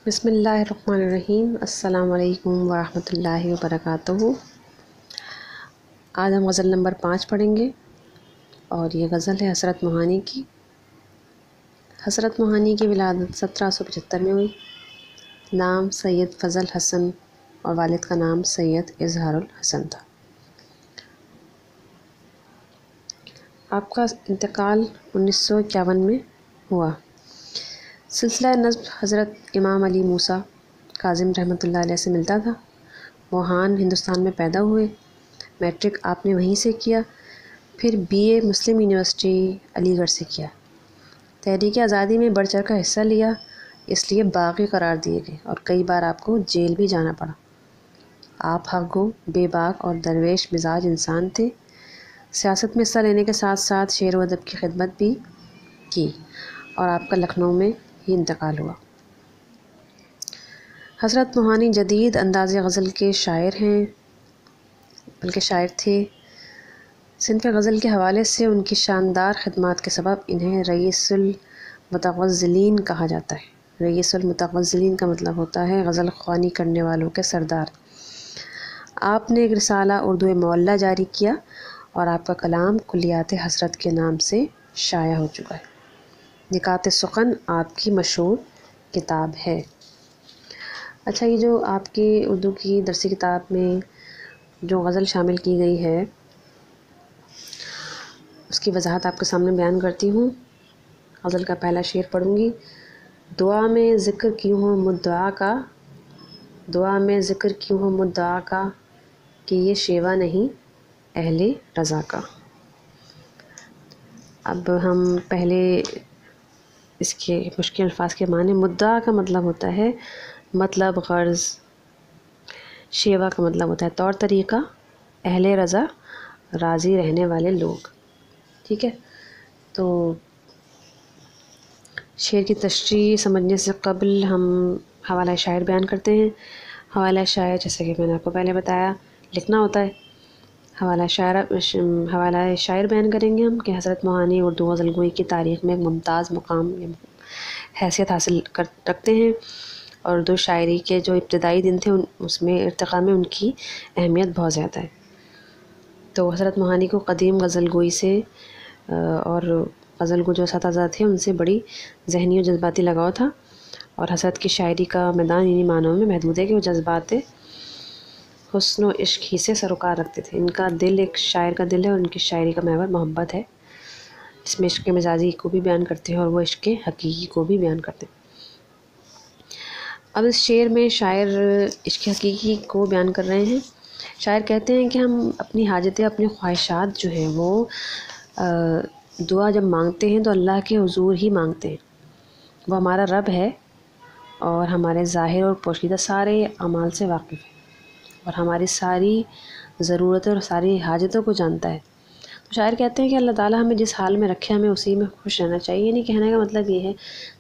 بسم اللہ الرحمن الرحیم۔ السلام علیکم ورحمۃ اللہ وبرکاتہ۔ آج ہم غزل نمبر 5 پڑھیں گے اور یہ غزل ہے حسرت موہانی کی۔ حسرت موہانی کی ولادت 1775 میں ہوئی۔ نام سید فضل حسن اور والد کا نام سید اظہار الحسن تھا۔ آپ کا انتقال 1951 میں ہوا۔ سلسلہ نسب حضرت امام علی موسیٰ کاظم رحمۃ اللہ علیہ سے ملتا تھا۔ ووہان ہندوستان میں پیدا ہوئے۔ میٹرک آپ نے وہیں سے کیا، پھر BA مسلم یونیورسٹی علی گڑھ سے کیا۔ تحریک آزادی میں بڑھ چڑھ کر حصہ لیا، اس لیے باغی قرار دیے گئے اور کئی بار آپ کو جیل بھی جانا پڑا۔ آپ حق گو، بے باک اور درویش مزاج انسان تھے۔ سیاست میں حصہ لینے کے ساتھ ساتھ شعر و ادب کی خدمت بھی کی اور آپ کا لکھنؤ میں ہی انتقال ہوا۔ حسرت موہانی جدید انداز غزل کے شاعر ہیں، بلکہ شاعر تھے۔ صنف غزل کے حوالے سے ان کی شاندار خدمات کے سبب انہیں رئیس المتغزلین کہا جاتا ہے۔ رئیس المتغزلین کا مطلب ہوتا ہے غزل خوانی کرنے والوں کے سردار۔ آپ نے ایک رسالہ اردو معلیٰ جاری کیا اور آپ کا کلام کلیات حسرت کے نام سے شائع ہو چکا ہے۔ نکات سخن آپ کی مشہور کتاب ہے۔ اچھا، یہ جو آپ کی اردو کی درسی کتاب میں جو غزل شامل کی گئی ہے اس کی وضاحت آپ کے سامنے بیان کرتی ہوں۔ غزل کا پہلا شعر پڑھوں گی۔ دعا میں ذکر کیوں ہو مدعا کا، دعا میں ذکر کیوں ہو مدعا کا، کہ یہ شیوا نہیں اہل رضا کا۔ اب ہم پہلے اس کے مشکل الفاظ کے معنی۔ مدعا کا مطلب ہوتا ہے مطلب، غرض۔ شیوا کا مطلب ہوتا ہے طور طریقہ۔ اہل رضا راضی رہنے والے لوگ۔ ٹھیک ہے، تو شعر کی تشریح سمجھنے سے قبل ہم حوالہ شاعر بیان کرتے ہیں۔ حوالہ شاعر جیسے کہ میں نے آپ کو پہلے بتایا لکھنا ہوتا ہے۔ حوالہ شاعر بیان کریں گے ہم کہ حسرت موہانی اردو غزل گوئی کی تاریخ میں ایک ممتاز مقام حیثیت حاصل رکھتے ہیں، اور اردو شاعری کے جو ابتدائی دن تھے اس میں ارتقاء میں ان کی اہمیت بہت زیادہ ہے۔ تو حسرت موہانی کو قدیم غزل گوئی سے اور غزل گو جو اساتذہ تھے ان سے بڑی ذہنی و جذباتی لگاؤ تھا، اور حسرت کی شاعری کا میدان انہی معنوں میں محدود ہے کہ وہ جذبات حسن و عشق ہی سے سروکار رکھتے تھے۔ ان کا دل ایک شاعر کا دل ہے اور ان کی شاعری کا محور محبت ہے، جس میں عشق مزاجی کو بھی بیان کرتے ہیں اور وہ عشق حقیقی کو بھی بیان کرتے ہیں۔ اب اس شعر میں شاعر عشق حقیقی کو بیان کر رہے ہیں۔ شاعر کہتے ہیں کہ ہم اپنی حاجتیں، اپنی خواہشات جو ہیں وہ دعا جب مانگتے ہیں تو اللہ کے حضور ہی مانگتے ہیں۔ وہ ہمارا رب ہے اور ہمارے ظاہر اور پوشیدہ سارے اعمال سے واقف ہے اور ہماری ساری ضرورتیں اور ساری حاجتوں کو جانتا ہے۔ تو شاعر کہتے ہیں کہ اللہ تعالیٰ ہمیں جس حال میں رکھے ہمیں اسی میں خوش رہنا چاہیے۔ یعنی کہنے کا مطلب یہ ہے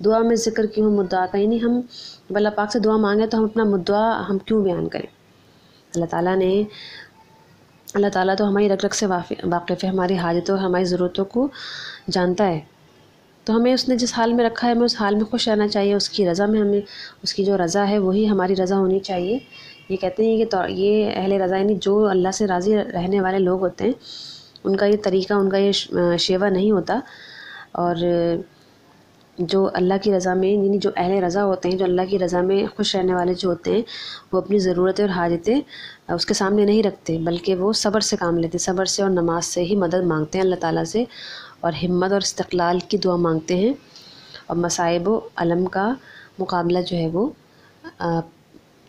دعا میں ذکر کیوں مدعا کا، یعنی ہم جب اللہ پاک سے دعا مانگیں تو ہم اپنا مدعا ہم کیوں بیان کریں۔ اللہ تعالیٰ تو ہماری رگ رگ سے واقف ہے، ہماری حاجتوں اور ہماری ضرورتوں کو جانتا ہے، تو ہمیں اس نے جس حال میں رکھا ہے ہمیں اس حال میں خوش رہنا چاہیے۔ اس کی رضا میں ہمیں، اس کی جو رضا ہے وہی ہماری رضا ہونی چاہیے۔ یہ کہتے ہیں کہ یہ اہل رضا یعنی جو اللہ سے راضی رہنے والے لوگ ہوتے ہیں ان کا یہ طریقہ، ان کا یہ شیوا نہیں ہوتا، اور جو اللہ کی رضا میں یعنی جو اہل رضا ہوتے ہیں، جو اللہ کی رضا میں خوش رہنے والے جو ہوتے ہیں وہ اپنی ضرورتیں اور حاجتیں اس کے سامنے نہیں رکھتے، بلکہ وہ صبر سے کام لیتے، صبر سے اور نماز سے ہی مدد مانگتے ہیں اللہ تعالیٰ سے، اور ہمت اور استقلال کی دعا مانگتے ہیں، اور مصائب و علم کا مقابلہ جو ہے وہ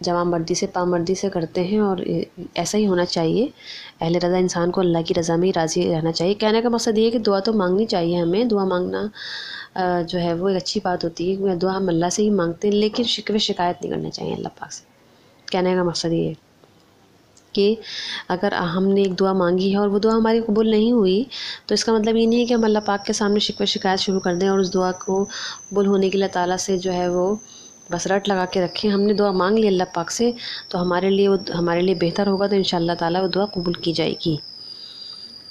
جوان مردی سے پامردی سے کرتے ہیں، اور ایسا ہی ہونا چاہیے۔ اہل رضا انسان کو اللہ کی رضا میں ہی راضی رہنا چاہیے۔ کہنے کا مقصد یہ ہے کہ دعا تو مانگنی چاہیے ہمیں، دعا مانگنا جو ہے وہ ایک اچھی بات ہوتی ہے کہ دعا ہم اللہ سے ہی مانگتے ہیں، لیکن شکوے شکایت نہیں کرنا چاہیے اللہ پاک سے۔ کہنے کا مقصد یہ ہے کہ اگر ہم نے ایک دعا مانگی ہے اور وہ دعا ہماری قبول نہیں ہوئی تو اس کا مطلب یہ نہیں ہے کہ ہم اللہ پاک کے سامنے شکوے شکایت شروع کر دیں اور اس دعا کو قبول ہونے کے لیے اللہ تعالیٰ سے جو ہے وہ بس رٹ لگا کے رکھیں۔ ہم نے دعا مانگ لی اللہ پاک سے تو ہمارے لیے بہتر ہوگا، تو انشاءاللہ تعالیٰ وہ دعا قبول کی جائے گی۔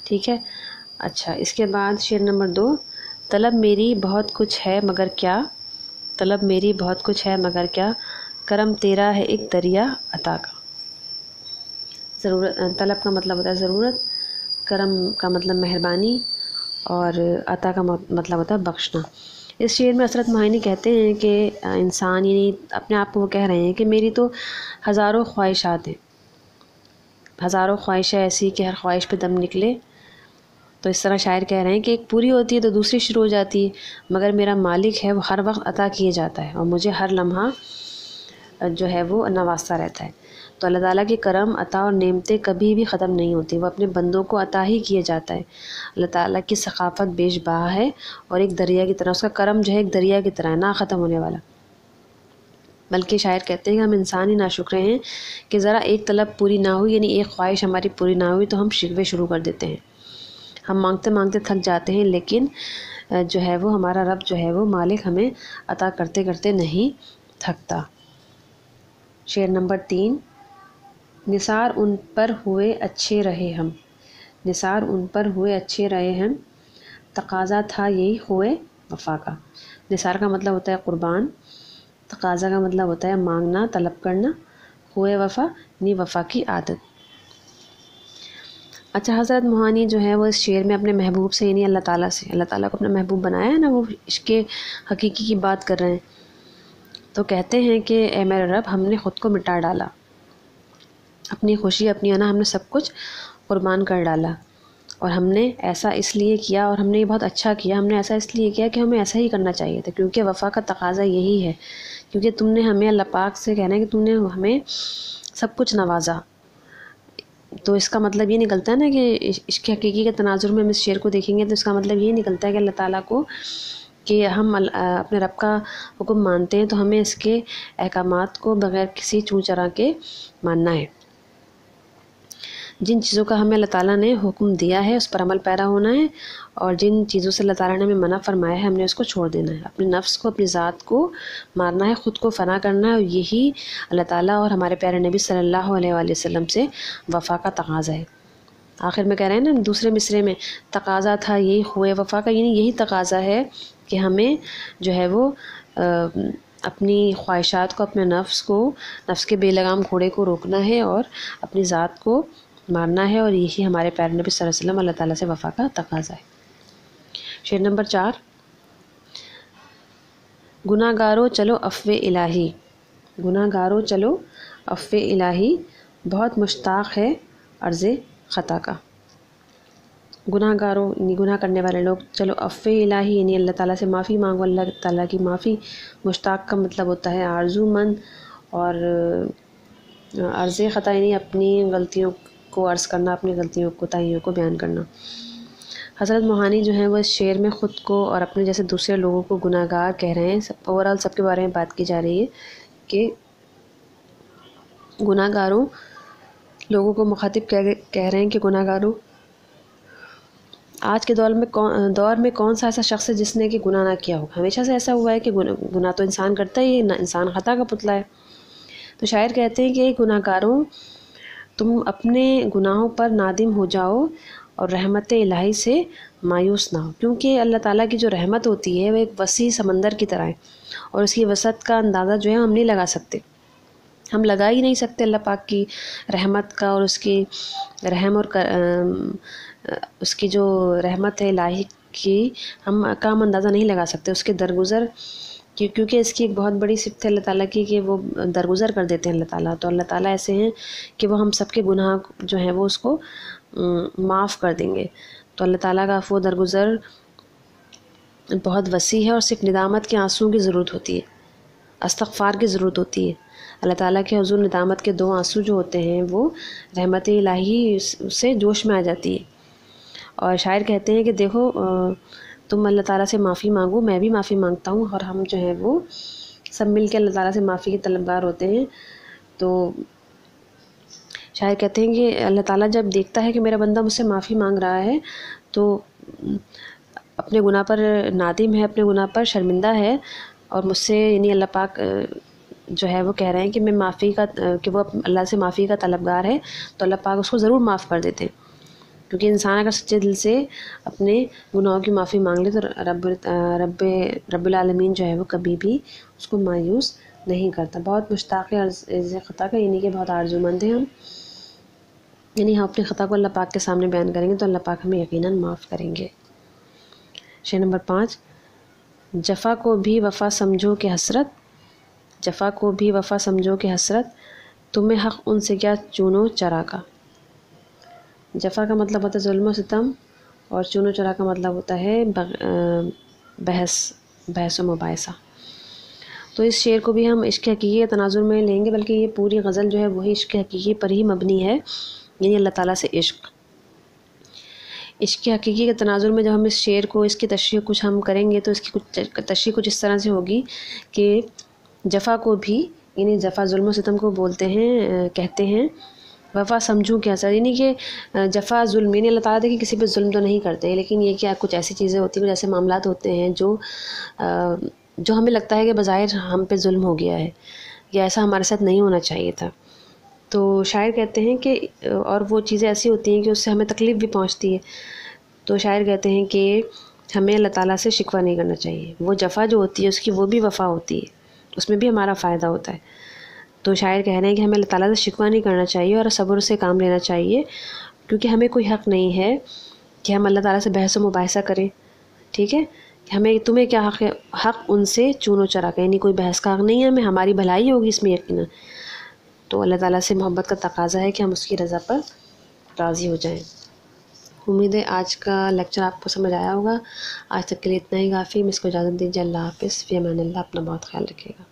ٹھیک ہے، اچھا، اس کے بعد شعر نمبر 2۔ طلب میری بہت کچھ ہے مگر کیا، طلب میری بہت کچھ ہے مگر کیا، کرم تیرا ہے ایک دریا عطا کا۔ ضرورت، طلب کا مطلب ہوتا ہے ضرورت، کرم کا مطلب مہربانی، اور عطا کا مطلب ہوتا ہے بخشنا۔ اس شعر میں حضرت معانی کہتے ہیں کہ انسان، یعنی اپنے آپ کو وہ کہہ رہے ہیں کہ میری تو ہزاروں خواہشات ہیں، ہزاروں خواہشیں ایسی کہ ہر خواہش پہ دم نکلے۔ تو اس طرح شاعر کہہ رہے ہیں کہ ایک پوری ہوتی ہے تو دوسری شروع ہو جاتی ہے، مگر میرا مالک ہے وہ ہر وقت عطا کیے جاتا ہے اور مجھے ہر لمحہ جو ہے وہ نوازتا رہتا ہے۔ تو اللہ تعالیٰ کے کرم، عطا اور نعمتیں کبھی بھی ختم نہیں ہوتی، وہ اپنے بندوں کو عطا ہی کیے جاتا ہے۔ اللہ تعالیٰ کی ثقافت بیش بہا ہے اور ایک دریا کی طرح، اس کا کرم جو ہے ایک دریا کی طرح ہے، نہ ختم ہونے والا۔ بلکہ شاعر کہتے ہیں کہ ہم انسان ہی ناشکرے ہیں کہ ذرا ایک طلب پوری نہ ہوئی، یعنی ایک خواہش ہماری پوری نہ ہوئی تو ہم شکوے شروع کر دیتے ہیں، ہم مانگتے مانگتے تھک جاتے ہیں، لیکن جو ہے وہ ہمارا رب جو ہے وہ مالک ہمیں عطا کرتے کرتے نہیں تھکتا۔ شعر نمبر 3، نثار ان پر ہوئے اچھے رہے ہم، نثار ان پر ہوئے اچھے رہے ہم، تقاضا تھا یہی ہوئے وفا کا۔ نثار کا مطلب ہوتا ہے قربان، تقاضا کا مطلب ہوتا ہے مانگنا، طلب کرنا، ہوئے وفا یعنی وفا کی عادت۔ اچھا، حضرت معانی جو ہے وہ اس شعر میں اپنے محبوب سے، یعنی اللہ تعالیٰ سے، اللہ تعالیٰ کو اپنا محبوب بنایا ہے نا، وہ عشق حقیقی کی بات کر رہے ہیں۔ تو کہتے ہیں کہ اے میرے رب، ہم نے خود کو مٹا ڈالا، اپنی خوشی، اپنی انا، ہم نے سب کچھ قربان کر ڈالا، اور ہم نے ایسا اس لیے کیا، اور ہم نے یہ بہت اچھا کیا، ہم نے ایسا اس لیے کیا کہ ہمیں ایسا ہی کرنا چاہیے تھا، کیونکہ وفا کا تقاضا یہی ہے، کیونکہ تم نے ہمیں، اللہ پاک سے کہنا ہے کہ تم نے ہمیں سب کچھ نوازا۔ تو اس کا مطلب یہ نکلتا ہے نا کہ عشق حقیقی کے تناظر میں ہم اس شعر کو دیکھیں گے تو اس کا مطلب یہ نکلتا ہے کہ اللہ تعالیٰ کو، کہ ہم اپنے رب کا حکم مانتے ہیں تو ہمیں اس کے احکامات کو بغیر کسی چوں چرا کے ماننا ہے۔ جن چیزوں کا ہمیں اللہ تعالیٰ نے حکم دیا ہے اس پر عمل پیرا ہونا ہے، اور جن چیزوں سے اللہ تعالیٰ نے ہمیں منع فرمایا ہے ہم نے اس کو چھوڑ دینا ہے، اپنے نفس کو، اپنی ذات کو مارنا ہے، خود کو فنا کرنا ہے، اور یہی اللہ تعالیٰ اور ہمارے پیارے نبی صلی اللہ علیہ وآلہ وسلم سے وفا کا تقاضا ہے۔ آخر میں کہہ رہے ہیں نا دوسرے مصرے میں، تقاضا تھا یہی ہوئے وفا کا، یعنی یہی تقاضا ہے کہ ہمیں جو ہے وہ اپنی خواہشات کو، اپنے نفس کو، نفس کے بے لگام گھوڑے کو روکنا ہے اور اپنی ذات کو مارنا ہے، اور یہی ہمارے پیارے نبی صلی اللہ علیہ وسلم اللہ تعالیٰ سے وفا کا تقاضا ہے۔ شعر نمبر 4، گناہ گارو چلو عفو الہی، گناہ گارو چلو عفو الہی، بہت مشتاق ہے عرض خطا کا۔ گناہ گاروں یعنی گناہ کرنے والے لوگ، چلو عفو الہی یعنی اللہ تعالیٰ سے معافی مانگو، اللہ تعالیٰ کی معافی۔ مشتاق کا مطلب ہوتا ہے آرزو مند، اور عرض خطا یعنی اپنی غلطیوں کو عرض کرنا، اپنی غلطیوں، کوتاہیوں کو بیان کرنا۔ حضرت معانی جو ہیں وہ اس شعر میں خود کو اور اپنے جیسے دوسرے لوگوں کو گناہ گار کہہ رہے ہیں، اوورآل سب کے بارے میں بات کی جا رہی ہے کہ گناہ گاروں لوگوں کو مخاطب کہہ رہے ہیں کہ گناہ گاروں، آج کے دور میں کون سا ایسا شخص ہے جس نے کہ گناہ نہ کیا ہو؟ ہمیشہ سے ایسا ہوا ہے کہ گناہ تو انسان کرتا ہی ہے، انسان خطا کا پتلا ہے۔ تو شاعر کہتے ہیں کہ گناہ گاروں، تم اپنے گناہوں پر نادم ہو جاؤ اور رحمت الہی سے مایوس نہ ہو، کیونکہ اللہ تعالیٰ کی جو رحمت ہوتی ہے وہ ایک وسیع سمندر کی طرح ہے، اور اس کی وسعت کا اندازہ جو ہے ہم نہیں لگا سکتے، ہم لگا ہی نہیں سکتے اللہ پاک کی رحمت کا، اور اس کی رحم اور اس کی جو رحمت ہے الہی کی ہم اندازہ نہیں لگا سکتے، اس کے درگزر، کیونکہ اس کی ایک بہت بڑی صفت ہے اللہ تعالیٰ کی کہ وہ درگزر کر دیتے ہیں اللہ تعالیٰ۔ تو اللہ تعالیٰ ایسے ہیں کہ وہ ہم سب کے گناہ جو ہیں وہ اس کو معاف کر دیں گے۔ تو اللہ تعالیٰ کا عفو و درگزر بہت وسیع ہے، اور صرف ندامت کے آنسوؤں کی ضرورت ہوتی ہے، استغفار کی ضرورت ہوتی ہے۔ اللہ تعالیٰ کے حضور ندامت کے 2 آنسو جو ہوتے ہیں وہ رحمت الہی سے جوش میں آ جاتی ہے۔ اور شاعر کہتے ہیں کہ دیکھو، تم اللہ تعالیٰ سے معافی مانگو، میں بھی معافی مانگتا ہوں، اور ہم جو ہیں وہ سب مل کے اللہ تعالیٰ سے معافی کے طلبگار ہوتے ہیں۔ تو شاعر کہتے ہیں کہ اللہ تعالیٰ جب دیکھتا ہے کہ میرا بندہ مجھ سے معافی مانگ رہا ہے تو اپنے گناہ پر نادم ہے، اپنے گناہ پر شرمندہ ہے، اور مجھ سے یعنی اللہ پاک جو ہے وہ کہہ رہے ہیں کہ میں معافی کا، کہ وہ اللہ سے معافی کا طلبگار ہے، تو اللہ پاک اس کو ضرور معاف کر دیتے ہیں۔ کیونکہ انسان اگر سچے دل سے اپنے گناہوں کی معافی مانگ لے تو رب العالمین جو ہے وہ کبھی بھی اس کو مایوس نہیں کرتا۔ بہت مشتاق عرض خطا کا، یعنی کہ بہت آرزو مند ہیں ہم، یعنی ہم اپنے خطا کو اللہ پاک کے سامنے بیان کریں گے تو اللہ پاک ہمیں یقیناً معاف کریں گے۔ شے نمبر 5، جفا کو بھی وفا سمجھو کہ حسرت، جفا کو بھی وفا سمجھو کہ حسرت، تمہیں حق ان سے کیا چونو چرا کا۔ جفا کا مطلب ہوتا ہے ظلم و ستم، اور چون و چرا کا مطلب ہوتا ہے بحث و مباحثہ۔ تو اس شعر کو بھی ہم عشق حقیقی کے تناظر میں لیں گے، بلکہ یہ پوری غزل جو ہے وہی عشق حقیقی پر ہی مبنی ہے، یعنی اللہ تعالیٰ سے عشق حقیقی کے تناظر میں جب ہم اس شعر کو، اس کی تشریح کچھ ہم کریں گے تو اس کی تشریح کچھ اس طرح سے ہوگی کہ جفا کو بھی، یعنی جفا ظلم و ستم کو بولتے ہیں، کہتے ہیں، وفا سمجھوں کیا سر، یعنی کہ جفا ظلم، یعنی اللہ تعالیٰ دیکھیں کسی پہ ظلم تو نہیں کرتے، لیکن یہ کیا کچھ ایسی چیزیں ہوتی ہیں، کچھ ایسے معاملات ہوتے ہیں جو ہمیں لگتا ہے کہ بظاہر ہم پہ ظلم ہو گیا ہے یا ایسا ہمارے ساتھ نہیں ہونا چاہیے تھا۔ تو شاعر کہتے ہیں کہ اور وہ چیزیں ایسی ہوتی ہیں کہ اس سے ہمیں تکلیف بھی پہنچتی ہے، تو شاعر کہتے ہیں کہ ہمیں اللہ تعالیٰ سے شکوہ نہیں کرنا چاہیے، وہ جفا جو ہوتی ہے اس کی وہ بھی وفا ہوتی ہے، اس میں بھی ہمارا فائدہ ہوتا ہے۔ تو شاعر کہہ رہے ہیں کہ ہمیں اللہ تعالیٰ سے شکوہ نہیں کرنا چاہیے اور صبر سے کام لینا چاہیے، کیونکہ ہمیں کوئی حق نہیں ہے کہ ہم اللہ تعالیٰ سے بحث و مباحثہ کریں، ٹھیک ہے، تمہیں کیا حق ہے، حق ان سے چون و چرا کا، یعنی کوئی بحث کا حق نہیں ہے ہمیں، ہماری بھلائی ہوگی اس میں یقیناً۔ تو اللہ تعالیٰ سے محبت کا تقاضا ہے کہ ہم اس کی رضا پر راضی ہو جائیں۔ امید ہے آج کا لیکچر آپ کو سمجھ آیا ہوگا۔ آج تک کے لیے اتنا ہی کافی، میں اس کو اجازت دیجیے، اللہ حافظ، فی امان اللہ، اپنا بہت خیال رکھیے گا۔